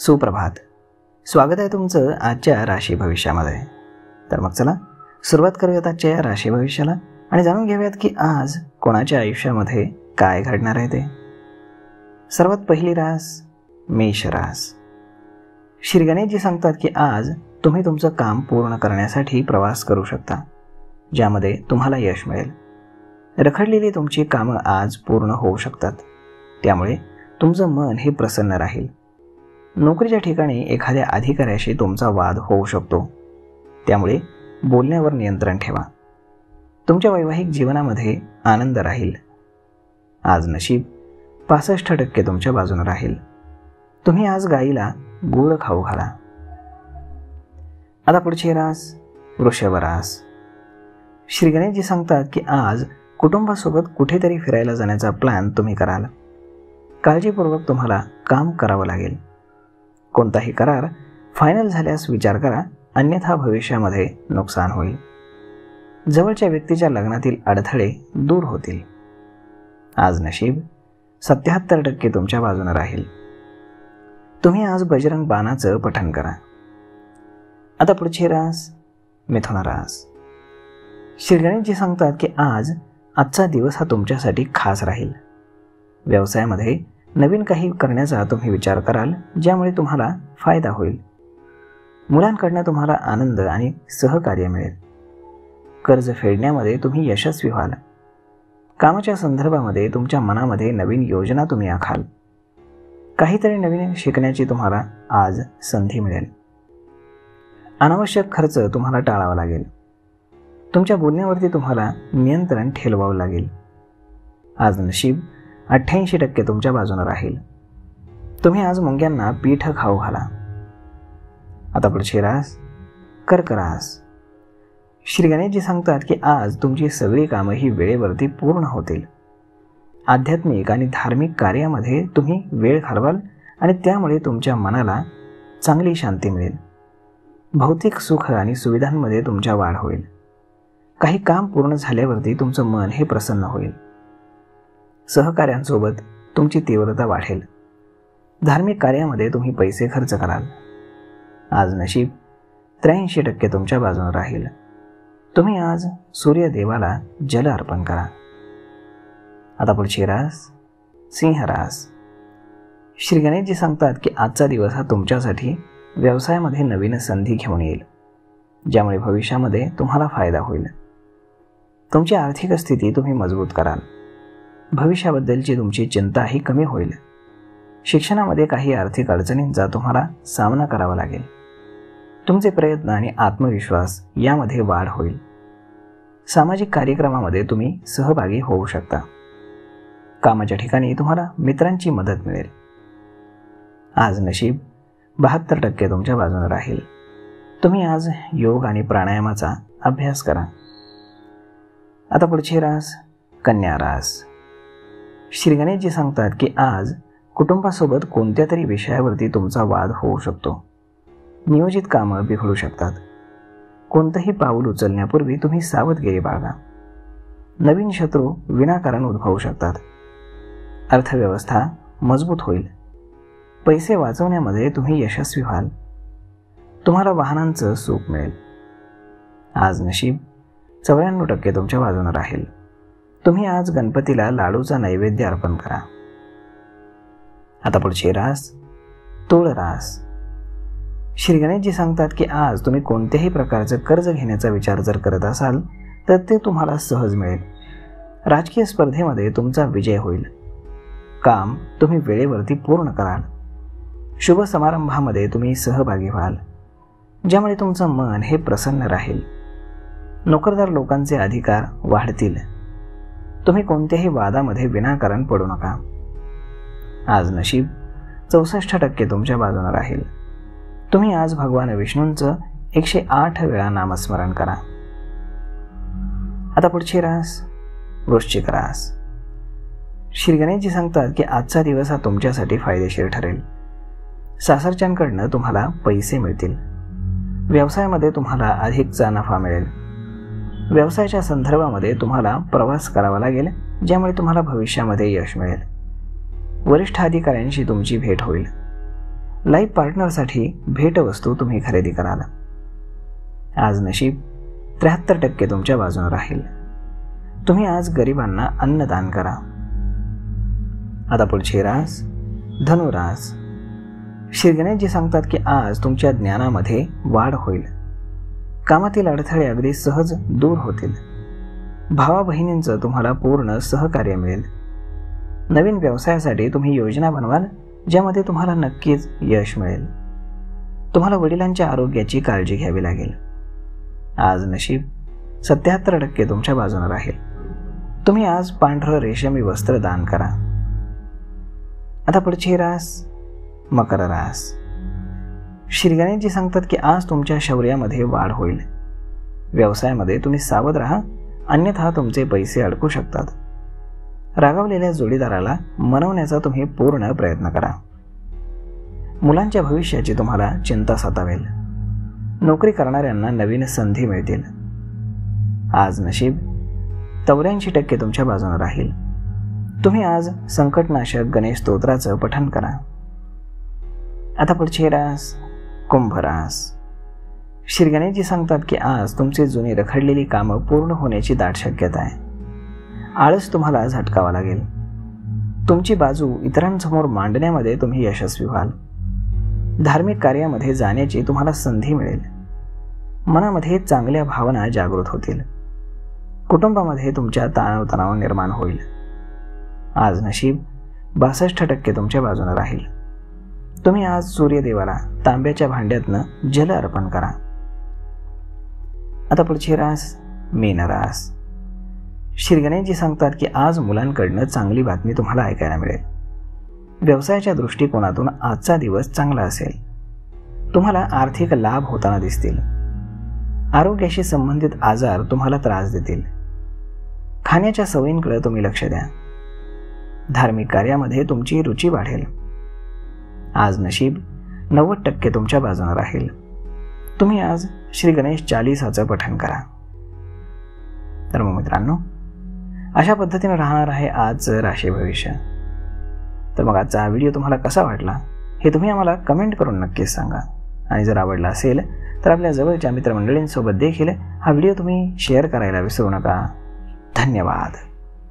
सुप्रभात. स्वागत आहे तुमचं आजच्या राशी भविष्यामध्ये. तर मग चला सुरुवात करूयात आजच्या या राशी भविष्याला आणि जाणून घेऊयात की आज कोणाच्या आयुष्यामध्ये काय घडणार आहे ते. सर्वात पहिली रास मेष रास. श्री गणेशजी सांगतात की आज तुम्ही तुमचं काम पूर्ण करण्यासाठी प्रवास करू शकता, ज्यामध्ये तुम्हाला यश मिळेल. रखडलेली तुमची कामं आज पूर्ण होऊ शकतात, त्यामुळे तुमचं मन हे प्रसन्न राहील. नोकरीच्या ठिकाणी एखाद्या अधिकाऱ्याशी तुमचा वाद होऊ शकतो, त्यामुळे बोलण्यावर नियंत्रण ठेवा. तुमच्या वैवाहिक जीवनामध्ये आनंद राहील. आज नशीब 65% तुमच्या बाजूने राहील. तुम्ही आज गाईला गूळ खाऊ घाला. आता पुढची रास वृषभ रास. श्री गणेशजी सांगतात की आज कुटुंबासोबत कुठेतरी फिरायला जाण्याचा प्लॅन तुम्ही कराल. काळजीपूर्वक तुम्हाला काम करावं लागेल. कोणताही करार फायनल झाल्यास विचार करा, अन्यथा भविष्यामध्ये नुकसान होईल. जवळच्या व्यक्तीच्या लग्नातील अडथळे दूर होतील. आज नशीब 77% तुमच्या बाजूने राहील. तुम्ही आज बजरंग बाणाचं पठण करा. आता पुढची रास मिथुन रास. श्री गणेशजी सांगतात की आजचा दिवस हा तुमच्यासाठी खास राहील. व्यवसायामध्ये नवीन काही करण्याचा तुम्ही विचार कराल, ज्यामुळे तुम्हाला फायदा होईल. मुलांकडनं तुम्हाला आनंद आणि सहकार्य मिळेल. कर्ज फेडण्यामध्ये तुम्ही यशस्वी व्हाल. कामाच्या संदर्भामध्ये तुमच्या मनामध्ये नवीन योजना तुम्ही आखाल. काहीतरी नवीन शिकण्याची तुम्हाला आज संधी मिळेल. अनावश्यक खर्च तुम्हाला टाळावा लागेल. तुमच्या बोलण्यावरती तुम्हाला नियंत्रण ठेवावं लागेल. आज नशीब 88% तुमच्या बाजूने राहील. तुम्ही आज मुंग्यांना पीठ खाऊ घाला. आता पुढची रास कर्क रास. श्री गणेशजी सांगतात की आज तुमची सगळी कामं ही वेळेवरती पूर्ण होतील. आध्यात्मिक आणि धार्मिक कार्यामध्ये तुम्ही वेळ घालवाल आणि त्यामुळे तुमच्या मनाला चांगली शांती मिळेल. भौतिक सुख आणि सुविधांमध्ये तुमच्या वाढ होईल. काही काम पूर्ण झाल्यावरती तुमचं मन हे प्रसन्न होईल. सहकाऱ्यांसोबत तुमची तीव्रता वाढेल. धार्मिक कार्यामध्ये तुम्ही पैसे खर्च कराल. आज नशीब 83% तुमच्या बाजूने राहील. तुम्ही आज सूर्यदेवाला जल अर्पण करा. आता पुढची रास सिंह रास. श्री गणेशजी सांगतात की आजचा दिवस हा तुमच्यासाठी व्यवसायामध्ये नवीन संधी घेऊन येईल, ज्यामुळे भविष्यामध्ये तुम्हाला फायदा होईल. तुमची आर्थिक स्थिती तुम्ही मजबूत कराल. भविष्याबद्दलची तुमची चिंताही कमी होईल. शिक्षणामध्ये काही आर्थिक अडचणींचा तुम्हाला सामना करावा लागेल. तुमचे प्रयत्न आणि आत्मविश्वास यामध्ये वाढ होईल. सामाजिक कार्यक्रमामध्ये तुम्ही सहभागी होऊ शकता. कामाच्या ठिकाणी तुम्हाला मित्रांची मदत मिळेल. आज नशीब 72% तुमच्या बाजूने राहील. तुम्ही आज योग आणि प्राणायामाचा अभ्यास करा. आता पुढची रास कन्या रास. श्री गणेशजी सांगतात की आज कुटुंबासोबत कोणत्या तरी विषयावरती तुमचा वाद होऊ शकतो. नियोजित कामं बिघडू शकतात. कोणतंही पाऊल उचलण्यापूर्वी तुम्ही सावधगिरी बाळगा. नवीन शत्रू विनाकारण उद्भवू शकतात. अर्थव्यवस्था मजबूत होईल. पैसे वाचवण्यामध्ये तुम्ही यशस्वी व्हाल. तुम्हाला वाहनांचं सुख मिळेल. आज नशीब 94% तुमच्या बाजूने राहील. तुम्ही आज गणपतीला लाडूचा नैवेद्य अर्पण करा. आता पुढची रास तुळ रास. श्री गणेशजी सांगतात की आज तुम्ही कोणत्याही प्रकारचं कर्ज घेण्याचा विचार जर करत असाल तर ते तुम्हाला सहज मिळेल. राजकीय स्पर्धेमध्ये तुमचा विजय होईल. काम तुम्ही वेळेवरती पूर्ण कराल. शुभ समारंभामध्ये तुम्ही सहभागी व्हाल, ज्यामुळे तुमचं मन हे प्रसन्न राहील. नोकरदार लोकांचे अधिकार वाढतील. तुम्ही कोणत्याही वादामध्ये विनाकारण पडू नका. आज नशीब 64% तुमच्या बाजूने राहील. तुम्ही आज भगवान विष्णूंचं 108 वेळा नामस्मरण करा. आता पुढची रास वृश्चिक रास. श्री गणेशजी सांगतात की आजचा दिवस हा तुमच्यासाठी फायदेशीर ठरेल. सासरच्यांकडनं तुम्हाला पैसे मिळतील. व्यवसायामध्ये तुम्हाला अधिकचा नफा मिळेल. व्यवसायाच्या संदर्भामध्ये तुम्हाला प्रवास करावा लागेल, ज्यामुळे तुम्हाला भविष्यामध्ये यश मिळेल. वरिष्ठ अधिकाऱ्यांशी तुमची भेट होईल. लाईफ पार्टनरसाठी भेटवस्तू तुम्ही खरेदी कराल. आज नशीब 73% तुमच्या बाजूने राहील. तुम्ही आज गरिबांना अन्नदान करा. आता पुढची रास धनुरास. श्री गणेशजी सांगतात की आज तुमच्या ज्ञानामध्ये वाढ होईल. कामातील अडथळे अगदी सहज दूर होतील. भावा बहिणींचं तुम्हाला पूर्ण सहकार्य मिळेल. नवीन व्यवसायासाठी तुम्ही योजना बनवाल ज्यामध्ये तुम्हाला नक्कीच यश मिळेल. तुम्हाला वडिलांच्या आरोग्याची काळजी घ्यावी लागेल. आज नशीब 77% तुमच्या बाजूने राहील. तुम्ही आज पांढरं रेशमी वस्त्र दान करा. आता पुढची रास मकर रास. श्री गणेशजी सांगतात की आज तुमच्या शौर्यामध्ये वाढ होईल. व्यवसायामध्ये तुम्ही सावध राहा, अन्यथा तुमचे पैसे अडकू शकतात. रागावलेल्या जोडीदाराला मनवण्याचा तुम्ही पूर्ण प्रयत्न करा. मुलांच्या भविष्याची तुम्हाला चिंता सतावेल. नोकरी करणाऱ्यांना नवीन संधी मिळतील. आज नशीब 84% तुमच्या बाजूने राहील. तुम्ही आज संकटनाशक गणेश स्तोत्राचं पठण करा. आता पुढची रास कुंभ रास. श्री गणेशजी सांगतात की आज तुमची जुनी रखडलेली कामं पूर्ण होण्याची दाट शक्यता आहे. आळस तुम्हाला झटकावा लागेल. तुमची बाजू इतरांसमोर मांडण्यामध्ये तुम्ही यशस्वी व्हाल. धार्मिक कार्यामध्ये जाण्याची तुम्हाला संधी मिळेल. मनामध्ये चांगल्या भावना जागृत होतील. कुटुंबामध्ये तुमच्या ताणतणाव निर्माण होईल. आज नशीब 62% तुमच्या बाजूने राहील. तुम्ही आज सूर्यदेवाला तांब्याच्या भांड्यातनं जल अर्पण करा. आता पुढची रास मीन रास. श्री गणेशजी सांगतात की आज मुलांकडनं चांगली बातमी तुम्हाला ऐकायला मिळेल. व्यवसायाच्या दृष्टिकोनातून आजचा दिवस चांगला असेल. तुम्हाला आर्थिक लाभ होताना दिसतील. आरोग्याशी संबंधित आजार तुम्हाला त्रास देतील. खाण्याच्या सवयींकडे तुम्ही लक्ष द्या. धार्मिक कार्यामध्ये तुमची रुची वाढेल. आज नशीब 90% तुमच्या बाजूने राहील. तुम्ही आज श्री गणेश चालीसाचं पठण करा. तर मग मित्रांनो, अशा पद्धतीने राहणार आहे आजचं राशी भविष्य. तर मग आजचा हा व्हिडिओ तुम्हाला कसा वाटला हे तुम्ही आम्हाला कमेंट करून नक्कीच सांगा. आणि जर आवडला असेल तर आपल्या जवळच्या मित्रमंडळींसोबत देखील हा व्हिडिओ तुम्ही शेअर करायला विसरू नका. धन्यवाद.